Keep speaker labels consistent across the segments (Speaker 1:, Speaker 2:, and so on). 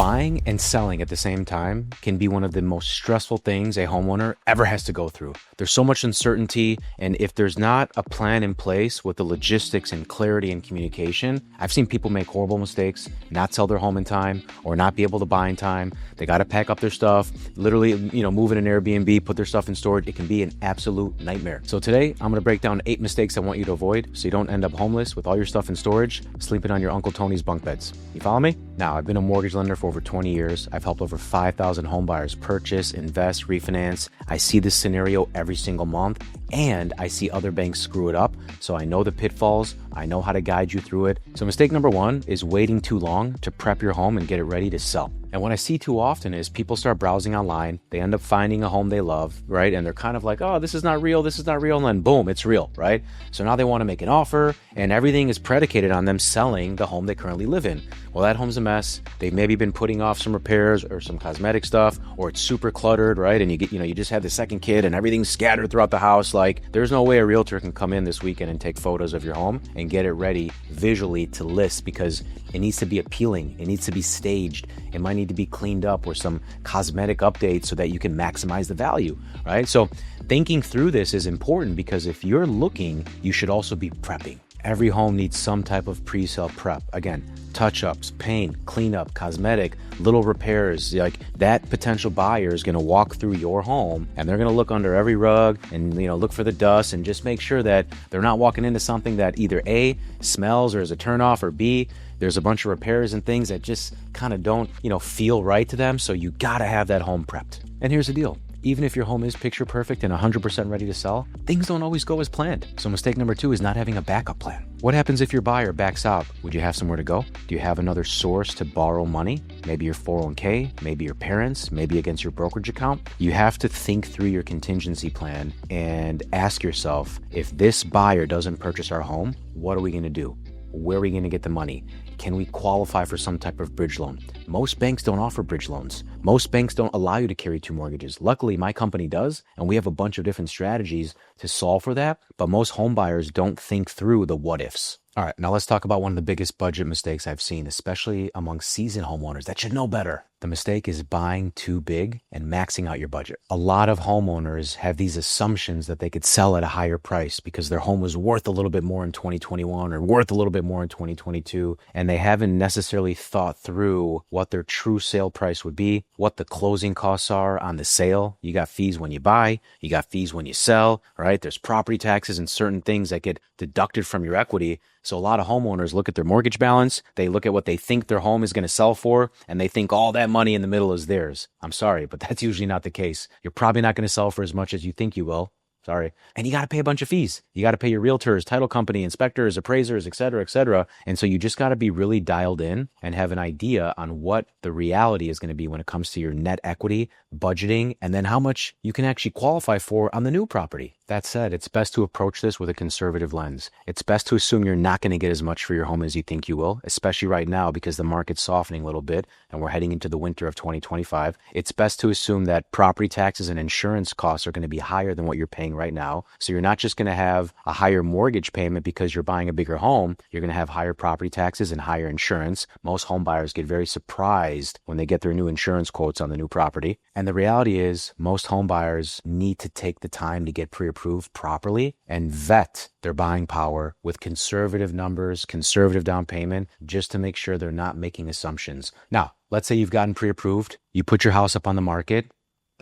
Speaker 1: Buying and selling at the same time can be one of the most stressful things a homeowner ever has to go through. There's so much uncertainty, and if there's not a plan in place with the logistics and clarity and communication, I've seen people make horrible mistakes, not sell their home in time, or not be able to buy in time. They got to pack up their stuff, literally, move in an Airbnb, put their stuff in storage. It can be an absolute nightmare. So today, I'm going to break down 8 mistakes I want you to avoid so you don't end up homeless with all your stuff in storage, sleeping on your Uncle Tony's bunk beds. You follow me? Now, I've been a mortgage lender for over 20 years. I've helped over 5,000 home buyers purchase, invest, refinance. I see this scenario every single month, and I see other banks screw it up. So I know the pitfalls. I know how to guide you through it. So mistake number 1 is waiting too long to prep your home and get it ready to sell. And what I see too often is people start browsing online. They end up finding a home they love, right? And they're kind of like, oh, this is not real. And then boom, it's real, right? So now they want to make an offer, and everything is predicated on them selling the home they currently live in. Well, that home's a mess. They've maybe been putting off some repairs or some cosmetic stuff, or it's super cluttered, right? And you just had the second kid and everything's scattered throughout the house. Like, there's no way a realtor can come in this weekend and take photos of your home and get it ready visually to list, because it needs to be appealing. It needs to be staged. It might need to be cleaned up or some cosmetic updates so that you can maximize the value, right? So thinking through this is important, because if you're looking, you should also be prepping. Every home needs some type of pre-sale prep. Again, touch-ups, paint, cleanup, cosmetic, little repairs. Like, that potential buyer is going to walk through your home and they're going to look under every rug and, look for the dust, and just make sure that they're not walking into something that either A, smells or is a turnoff, or B, there's a bunch of repairs and things that just kind of don't, feel right to them. So you got to have that home prepped. And here's the deal. Even if your home is picture perfect and 100% ready to sell, things don't always go as planned. So mistake number 2 is not having a backup plan. What happens if your buyer backs out? Would you have somewhere to go? Do you have another source to borrow money? Maybe your 401k, maybe your parents, maybe against your brokerage account. You have to think through your contingency plan and ask yourself, if this buyer doesn't purchase our home, what are we going to do? Where are we going to get the money? Can we qualify for some type of bridge loan? Most banks don't offer bridge loans. Most banks don't allow you to carry 2 mortgages. Luckily, my company does, and we have a bunch of different strategies to solve for that, but most home buyers don't think through the what ifs. All right, now let's talk about one of the biggest budget mistakes I've seen, especially among seasoned homeowners that should know better. The mistake is buying too big and maxing out your budget. A lot of homeowners have these assumptions that they could sell at a higher price because their home was worth a little bit more in 2021 or worth a little bit more in 2022, and they haven't necessarily thought through what their true sale price would be, what the closing costs are on the sale. You got fees when you buy, you got fees when you sell, right? There's property taxes and certain things that get deducted from your equity. So a lot of homeowners look at their mortgage balance, they look at what they think their home is going to sell for, and they think all that money in the middle is theirs. I'm sorry, but that's usually not the case. You're probably not going to sell for as much as you think you will. Sorry. And you got to pay a bunch of fees. You got to pay your realtors, title company, inspectors, appraisers, et cetera, et cetera. And so you just got to be really dialed in and have an idea on what the reality is going to be when it comes to your net equity, budgeting, and then how much you can actually qualify for on the new property. That said, it's best to approach this with a conservative lens. It's best to assume you're not going to get as much for your home as you think you will, especially right now because the market's softening a little bit and we're heading into the winter of 2025. It's best to assume that property taxes and insurance costs are going to be higher than what you're paying right now. So you're not just going to have a higher mortgage payment because you're buying a bigger home. You're going to have higher property taxes and higher insurance. Most home buyers get very surprised when they get their new insurance quotes on the new property. And the reality is most home buyers need to take the time to get pre-approved properly and vet their buying power with conservative numbers, conservative down payment, just to make sure they're not making assumptions. Now, let's say you've gotten pre-approved, you put your house up on the market,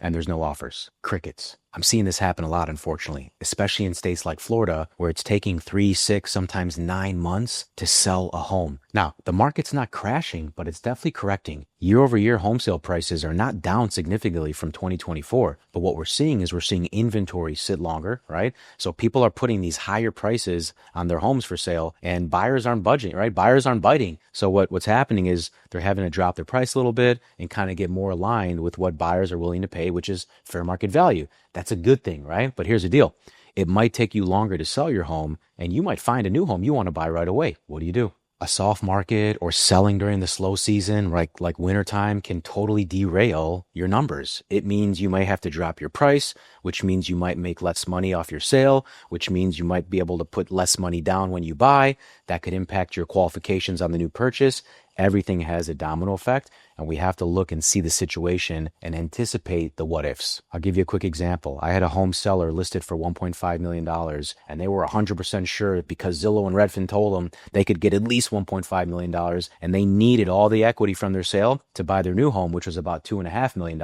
Speaker 1: and there's no offers. Crickets. I'm seeing this happen a lot, unfortunately, especially in states like Florida, where it's taking 3, 6, sometimes 9 months to sell a home. Now, the market's not crashing, but it's definitely correcting. Year over year, home sale prices are not down significantly from 2024. But what we're seeing is inventory sit longer, right? So people are putting these higher prices on their homes for sale, and buyers aren't budging, right? Buyers aren't biting. So what's happening is they're having to drop their price a little bit and kind of get more aligned with what buyers are willing to pay, which is fair market value. That's a good thing, right? But here's the deal. It might take you longer to sell your home, and you might find a new home you want to buy right away. What do? A soft market or selling during the slow season, like wintertime, can totally derail your numbers. It means you might have to drop your price, which means you might make less money off your sale, which means you might be able to put less money down when you buy. That could impact your qualifications on the new purchase. Everything has a domino effect, and we have to look and see the situation and anticipate the what ifs. I'll give you a quick example. I had a home seller listed for $1.5 million, and they were 100% sure because Zillow and Redfin told them they could get at least $1.5 million, and they needed all the equity from their sale to buy their new home, which was about $2.5 million.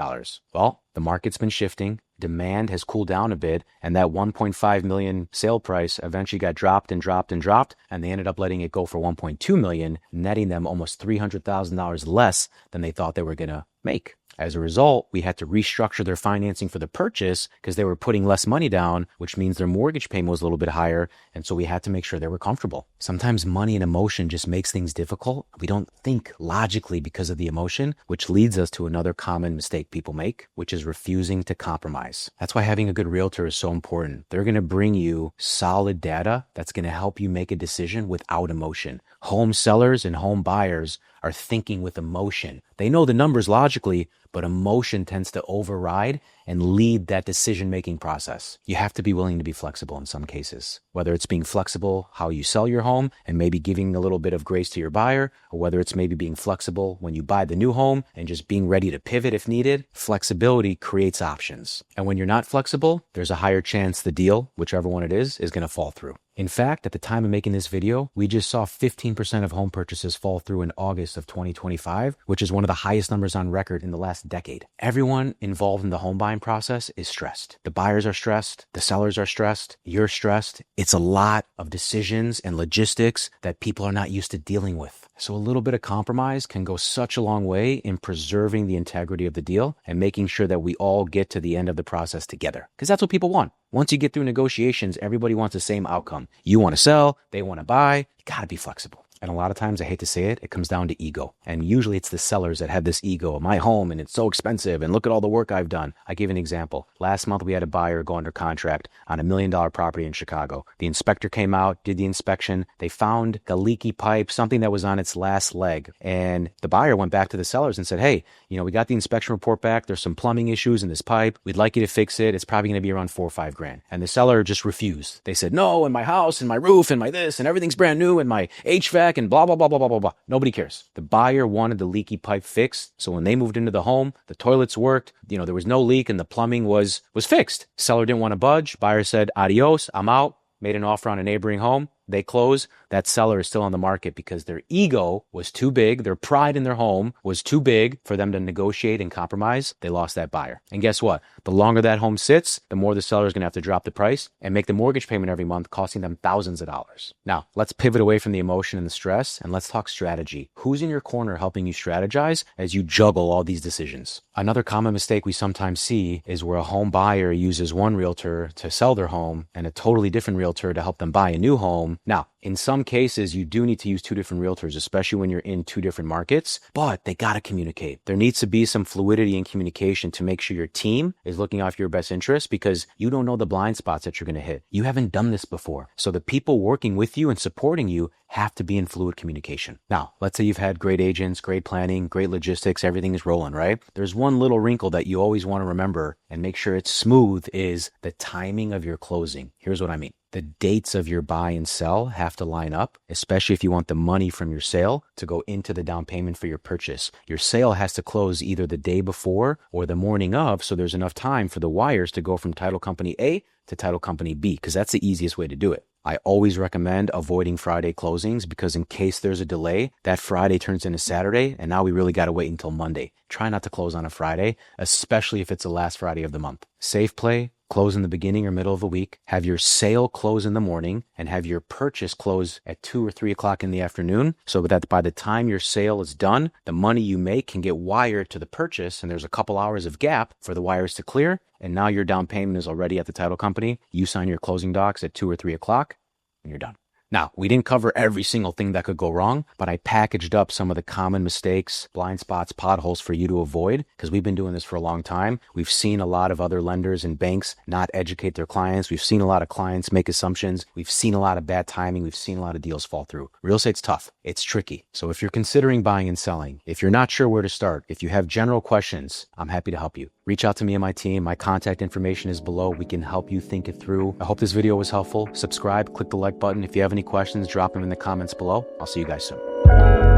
Speaker 1: Well, the market's been shifting. Demand has cooled down a bit, and that 1.5 million sale price eventually got dropped, and they ended up letting it go for 1.2 million, netting them almost $300,000 less than they thought they were going to make. As a result, we had to restructure their financing for the purchase because they were putting less money down, which means their mortgage payment was a little bit higher. And so we had to make sure they were comfortable. Sometimes money and emotion just makes things difficult. We don't think logically because of the emotion, which leads us to another common mistake people make, which is refusing to compromise. That's why having a good realtor is so important. They're going to bring you solid data that's going to help you make a decision without emotion. Home sellers and home buyers are thinking with emotion. They know the numbers logically, but emotion tends to override and lead that decision-making process. You have to be willing to be flexible in some cases, whether it's being flexible how you sell your home and maybe giving a little bit of grace to your buyer, or whether it's maybe being flexible when you buy the new home and just being ready to pivot if needed. Flexibility creates options. And when you're not flexible, there's a higher chance the deal, whichever one it is going to fall through. In fact, at the time of making this video, we just saw 15% of home purchases fall through in August of 2025, which is one of the highest numbers on record in the last decade. Everyone involved in the home buying process is stressed. The buyers are stressed. The sellers are stressed. You're stressed. It's a lot of decisions and logistics that people are not used to dealing with. So a little bit of compromise can go such a long way in preserving the integrity of the deal and making sure that we all get to the end of the process together. Because that's what people want. Once you get through negotiations, everybody wants the same outcome. You want to sell, they want to buy. You got to be flexible. And a lot of times, I hate to say it, it comes down to ego. And usually it's the sellers that have this ego of my home and it's so expensive and look at all the work I've done. I give an example. Last month, we had a buyer go under contract on $1 million property in Chicago. The inspector came out, did the inspection. They found a leaky pipe, something that was on its last leg. And the buyer went back to the sellers and said, hey, we got the inspection report back. There's some plumbing issues in this pipe. We'd like you to fix it. It's probably going to be around $4 or $5 grand. And the seller just refused. They said, no, and my house and my roof and my this and everything's brand new and my HVAC and blah, blah, blah, blah, blah, blah, blah. Nobody cares. The buyer wanted the leaky pipe fixed. So when they moved into the home, the toilets worked, there was no leak and the plumbing was fixed. Seller didn't want to budge. Buyer said, adios, I'm out. Made an offer on a neighboring home. They close. That seller is still on the market because their ego was too big. Their pride in their home was too big for them to negotiate and compromise. They lost that buyer. And guess what? The longer that home sits, the more the seller is going to have to drop the price and make the mortgage payment every month, costing them thousands of dollars. Now, let's pivot away from the emotion and the stress and let's talk strategy. Who's in your corner helping you strategize as you juggle all these decisions? Another common mistake we sometimes see is where a home buyer uses one realtor to sell their home and a totally different realtor to help them buy a new home. Now, in some cases, you do need to use two different realtors, especially when you're in two different markets, but they got to communicate. There needs to be some fluidity in communication to make sure your team is looking out for your best interest because you don't know the blind spots that you're going to hit. You haven't done this before. So the people working with you and supporting you have to be in fluid communication. Now, let's say you've had great agents, great planning, great logistics, everything is rolling, right? There's one little wrinkle that you always want to remember and make sure it's smooth is the timing of your closing. Here's what I mean. The dates of your buy and sell have to line up, especially if you want the money from your sale to go into the down payment for your purchase. Your sale has to close either the day before or the morning of, so there's enough time for the wires to go from title company A to title company B, because that's the easiest way to do it. I always recommend avoiding Friday closings because in case there's a delay, that Friday turns into Saturday, and now we really got to wait until Monday. Try not to close on a Friday, especially if it's the last Friday of the month. Safe play. Close in the beginning or middle of the week, have your sale close in the morning, and have your purchase close at 2 or 3 o'clock in the afternoon so that by the time your sale is done, the money you make can get wired to the purchase, and there's a couple hours of gap for the wires to clear, and now your down payment is already at the title company. You sign your closing docs at 2 or 3 o'clock, and you're done. Now, we didn't cover every single thing that could go wrong, but I packaged up some of the common mistakes, blind spots, potholes for you to avoid because we've been doing this for a long time. We've seen a lot of other lenders and banks not educate their clients. We've seen a lot of clients make assumptions. We've seen a lot of bad timing. We've seen a lot of deals fall through. Real estate's tough. It's tricky. So if you're considering buying and selling, if you're not sure where to start, if you have general questions, I'm happy to help you. Reach out to me and my team. My contact information is below. We can help you think it through. I hope this video was helpful. Subscribe, click the like button. If you have any questions, drop them in the comments below. I'll see you guys soon.